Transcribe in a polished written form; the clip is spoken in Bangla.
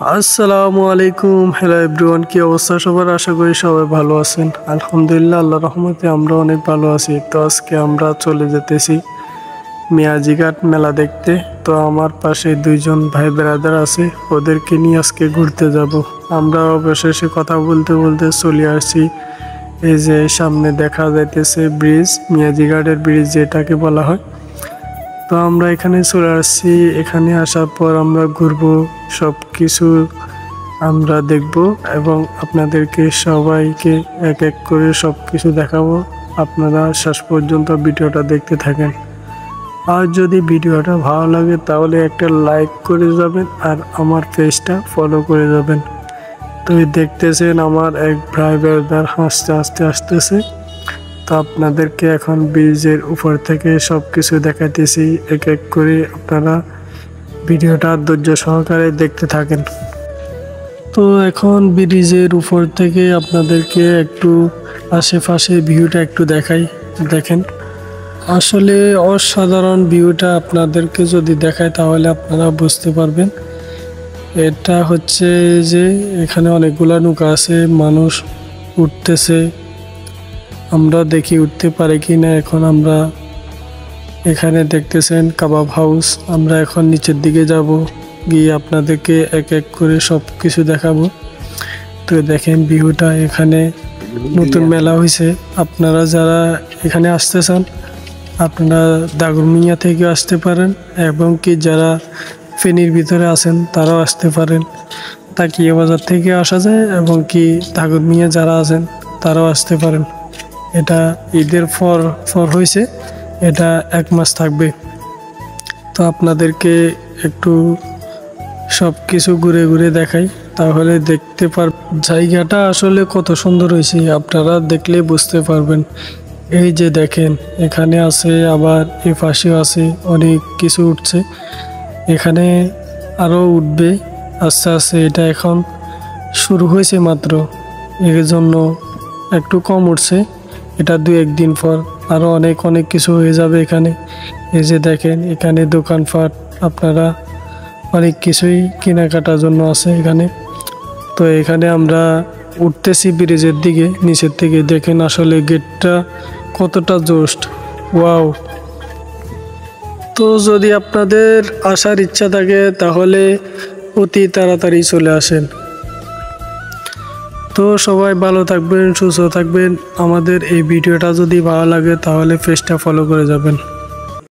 আসসালামু আলাইকুম। হ্যালো এভরিওয়ান, কি অবস্থা সবার? আশা করি সবাই ভালো আছেন। আলহামদুলিল্লাহ, আল্লাহর রহমতে আমরা অনেক ভালো আছি। তো আজকে আমরা চলে যেতেছি মিয়াজিঘাট মেলা দেখতে। তো আমার পাশে দুইজন ভাই ব্রাদার আছে, ওদেরকে নিয়ে আজকে ঘুরতে যাব। আমরা অবশেষে কথা বলতে বলতে চলে আসছি। এই যে সামনে দেখা যাইতেছে ব্রিজ, মিয়াজিঘাটের ব্রিজ যেটাকে বলা হয়। তো আমরা এখানে চলে আসছি। এখানে আসার পর আমরা ঘুরবো, সব কিছু আমরা দেখব এবং আপনাদেরকে সবাইকে এক এক করে সব কিছু দেখাবো। আপনারা শেষ পর্যন্ত ভিডিওটা দেখতে থাকেন। আর যদি ভিডিওটা ভালো লাগে তাহলে একটা লাইক করে যাবেন আর আমার পেজটা ফলো করে যাবেন। তো দেখতেছেন আমার এক ভাই ব্রাদার হাসতে হাসতে আসতেছে। তো আপনাদেরকে এখন ব্রিজের উপর থেকে সব কিছু দেখাইতেছি এক এক করে। আপনারা ভিডিওটা ধৈর্য সহকারে দেখতে থাকেন। তো এখন ব্রিজের উপর থেকে আপনাদেরকে একটু আশেপাশে ভিউটা একটু দেখাই। দেখেন, আসলে অসাধারণ ভিউটা আপনাদেরকে যদি দেখায় তাহলে আপনারা বুঝতে পারবেন। এটা হচ্ছে যে এখানে অনেকগুলা নৌকা আছে, মানুষ উঠতেছে। আমরা দেখি উঠতে পারে কি না। এখন আমরা এখানে দেখতেছেন কাবাব হাউস। আমরা এখন নিচের দিকে যাব, গিয়ে আপনাদেরকে এক এক করে সব কিছু দেখাবো। তো দেখেন ভিউটা, এখানে নতুন মেলা হয়েছে। আপনারা যারা এখানে আসতে চান আপনারা দাগরমিয়া থেকে আসতে পারেন, এবং কি যারা ফেনীর ভিতরে আছেন তারাও আসতে পারেন। তাকিয়া বাজার থেকে আসা যায়, এবং কি দাগরমিয়া যারা আছেন তারাও আসতে পারেন। এটা ঈদের পর হয়েছে, এটা 1 মাস থাকবে। তো আপনাদেরকে একটু সব কিছু ঘুরে ঘুরে দেখাই, তাহলে দেখতে পার জায়গাটা আসলে কত সুন্দর হয়েছে। আপনারা দেখলে বুঝতে পারবেন। এই যে দেখেন, এখানে আছে, আবার এই পাশেও আছে, অনেক কিছু উঠছে। এখানে আরও উঠবে আস্তে আস্তে। এটা এখন শুরু হয়েছে মাত্র, এর জন্য একটু কম উঠছে। এটা 2-1 দিন পর আরও অনেক কিছু হয়ে যাবে এখানে। এই যে দেখেন, এখানে দোকানপাট, আপনারা অনেক কিছুই কেনাকাটার জন্য আছে এখানে। তো এখানে আমরা উঠতেছি ব্রিজের দিকে, নিচের থেকে দেখেন আসলে গেটটা কতটা জোস্ট, ওয়াও। তো যদি আপনাদের আসার ইচ্ছা থাকে তাহলে অতি তাড়াতাড়ি চলে আসেন। তো সবাই ভালো থাকবেন, সুস্থ থাকবেন। আমাদের এই ভিডিওটা যদি ভালো লাগে তাহলে পেজটা ফলো করে যাবেন।